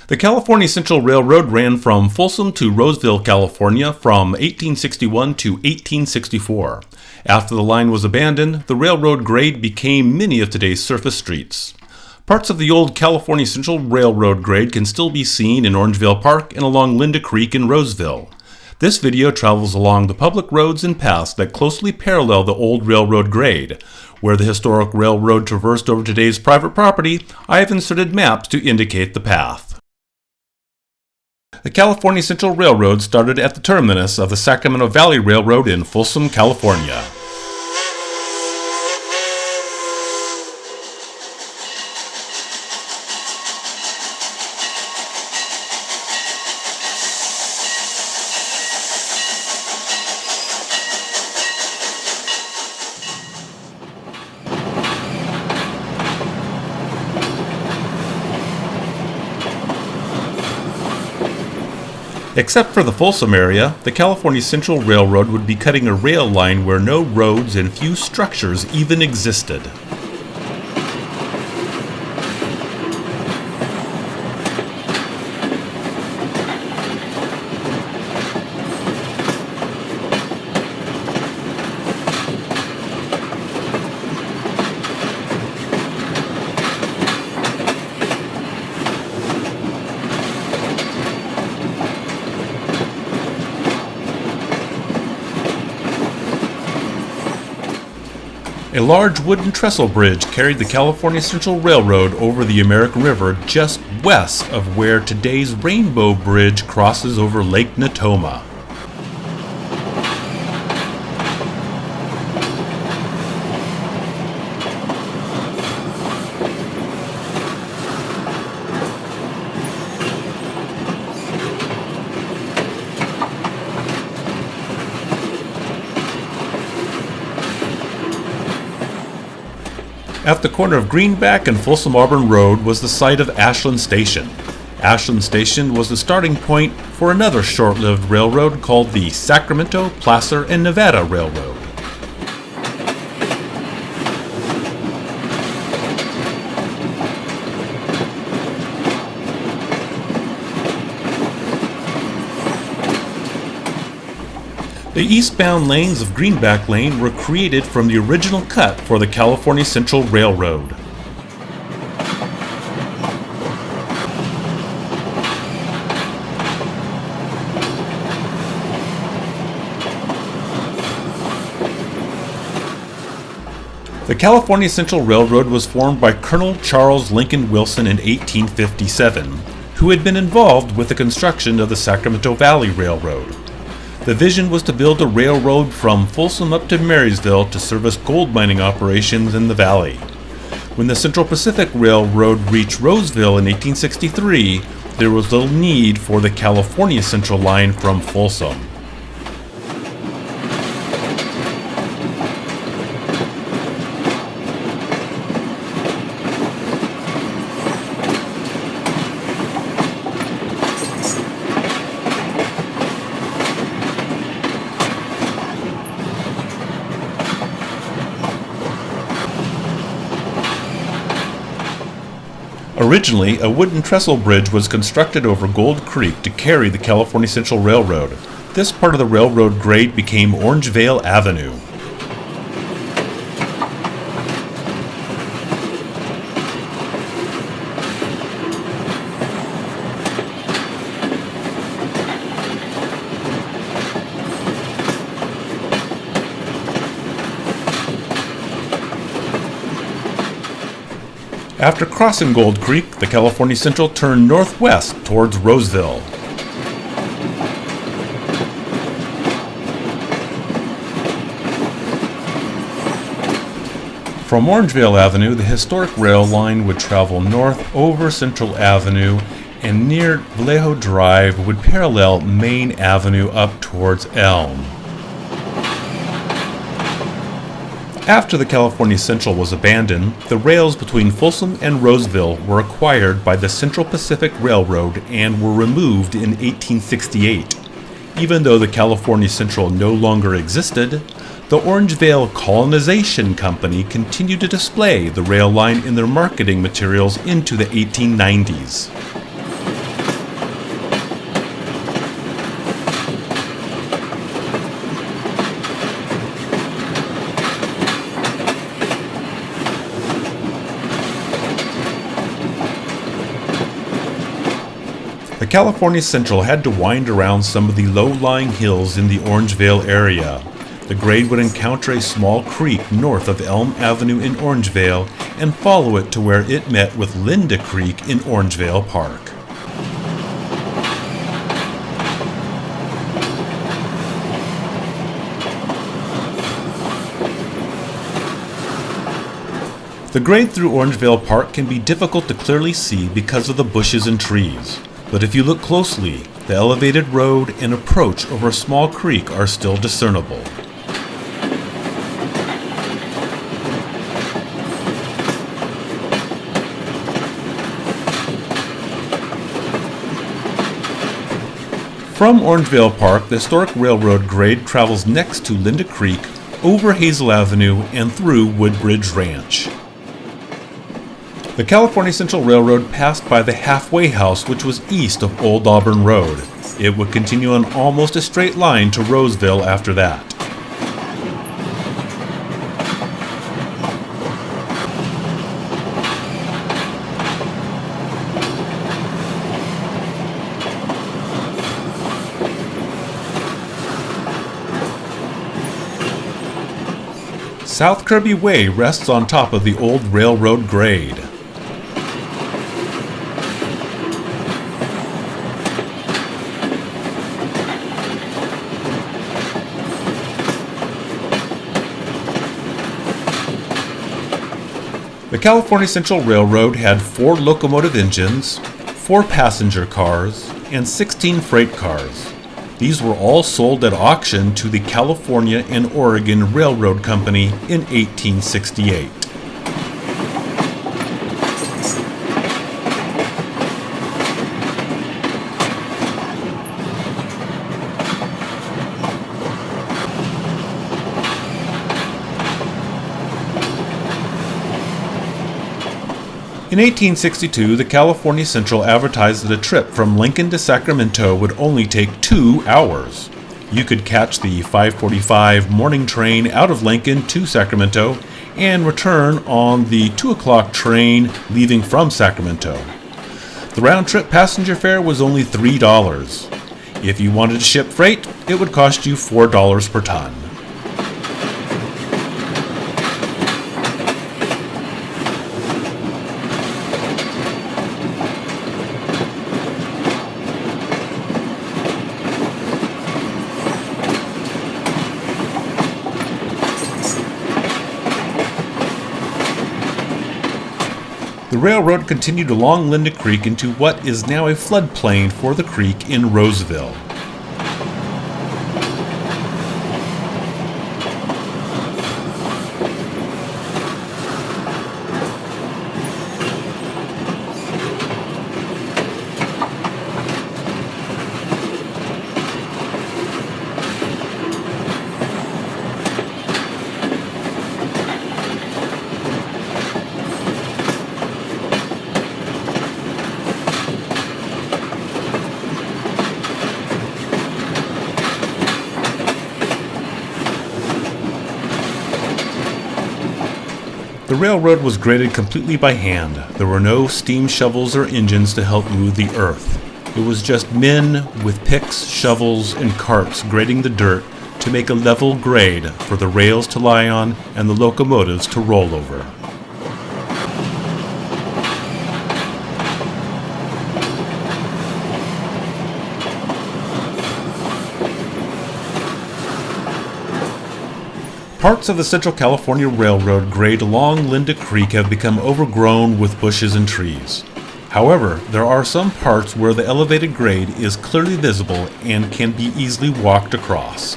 The California Central Railroad ran from Folsom to Roseville, California from 1861 to 1864. After the line was abandoned, the railroad grade became many of today's surface streets. Parts of the old California Central Railroad grade can still be seen in Orangevale Park and along Linda Creek in Roseville. This video travels along the public roads and paths that closely parallel the old railroad grade. Where the historic railroad traversed over today's private property, I have inserted maps to indicate the path. The California Central Railroad started at the terminus of the Sacramento Valley Railroad in Folsom, California. Except for the Folsom area, the California Central Railroad would be cutting a rail line where no roads and few structures even existed. A large wooden trestle bridge carried the California Central Railroad over the American River just west of where today's Rainbow Bridge crosses over Lake Natoma. At the corner of Greenback and Folsom Auburn Road was the site of Ashland Station. Ashland Station was the starting point for another short-lived railroad called the Sacramento, Placer, and Nevada Railroad. The eastbound lanes of Greenback Lane were created from the original cut for the California Central Railroad. The California Central Railroad was formed by Colonel Charles Lincoln Wilson in 1857, who had been involved with the construction of the Sacramento Valley Railroad. The vision was to build a railroad from Folsom up to Marysville to service gold mining operations in the valley. When the Central Pacific Railroad reached Roseville in 1863, there was little need for the California Central line from Folsom. Originally, a wooden trestle bridge was constructed over Gold Creek to carry the California Central Railroad. This part of the railroad grade became Orangevale Avenue. After crossing Gold Creek, the California Central turned northwest towards Roseville. From Orangevale Avenue, the historic rail line would travel north over Central Avenue and near Vallejo Drive would parallel Main Avenue up towards Elm. After the California Central was abandoned, the rails between Folsom and Roseville were acquired by the Central Pacific Railroad and were removed in 1868. Even though the California Central no longer existed, the Orangevale Colonization Company continued to display the rail line in their marketing materials into the 1890s. The California Central had to wind around some of the low-lying hills in the Orangevale area. The grade would encounter a small creek north of Elm Avenue in Orangevale and follow it to where it met with Linda Creek in Orangevale Park. The grade through Orangevale Park can be difficult to clearly see because of the bushes and trees, but if you look closely, the elevated road and approach over a small creek are still discernible. From Orangevale Park, the historic railroad grade travels next to Linda Creek, over Hazel Avenue, and through Woodbridge Ranch. The California Central Railroad passed by the halfway house, which was east of Old Auburn Road. It would continue on almost a straight line to Roseville after that. South Kirby Way rests on top of the old railroad grade. The California Central Railroad had 4 locomotive engines, 4 passenger cars, and 16 freight cars. These were all sold at auction to the California and Oregon Railroad Company in 1868. In 1862, the California Central advertised that a trip from Lincoln to Sacramento would only take 2 hours. You could catch the 5:45 morning train out of Lincoln to Sacramento and return on the 2 o'clock train leaving from Sacramento. The round-trip passenger fare was only $3. If you wanted to ship freight, it would cost you $4 per ton. The railroad continued along Linda Creek into what is now a floodplain for the creek in Roseville. The railroad was graded completely by hand. There were no steam shovels or engines to help move the earth. It was just men with picks, shovels, and carts grading the dirt to make a level grade for the rails to lie on and the locomotives to roll over. Parts of the Central California Railroad grade along Linda Creek have become overgrown with bushes and trees. However, there are some parts where the elevated grade is clearly visible and can be easily walked across.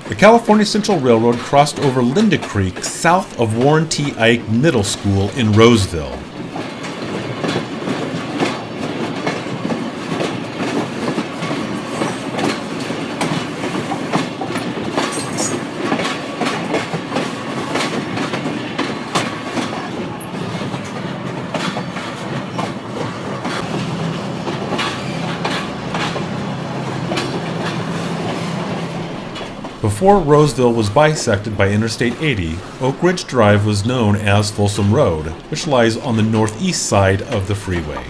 The California Central Railroad crossed over Linda Creek south of Warren T. Ike Middle School in Roseville. Before Roseville was bisected by Interstate 80, Oak Ridge Drive was known as Folsom Road, which lies on the northeast side of the freeway.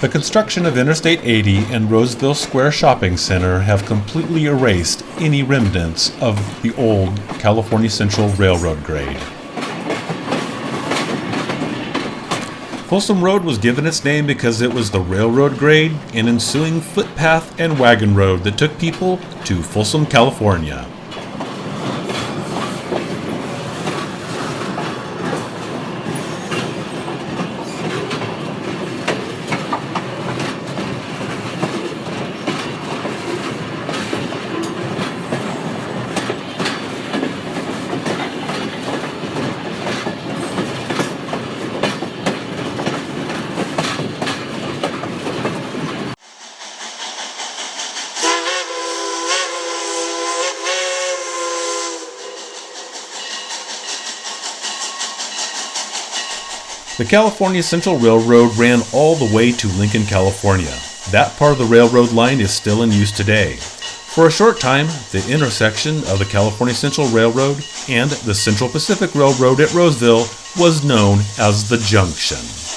The construction of Interstate 80 and Roseville Square Shopping Center have completely erased any remnants of the old California Central Railroad grade. Folsom Road was given its name because it was the railroad grade and ensuing footpath and wagon road that took people to Folsom, California. The California Central Railroad ran all the way to Lincoln, California. That part of the railroad line is still in use today. For a short time, the intersection of the California Central Railroad and the Central Pacific Railroad at Roseville was known as the Junction.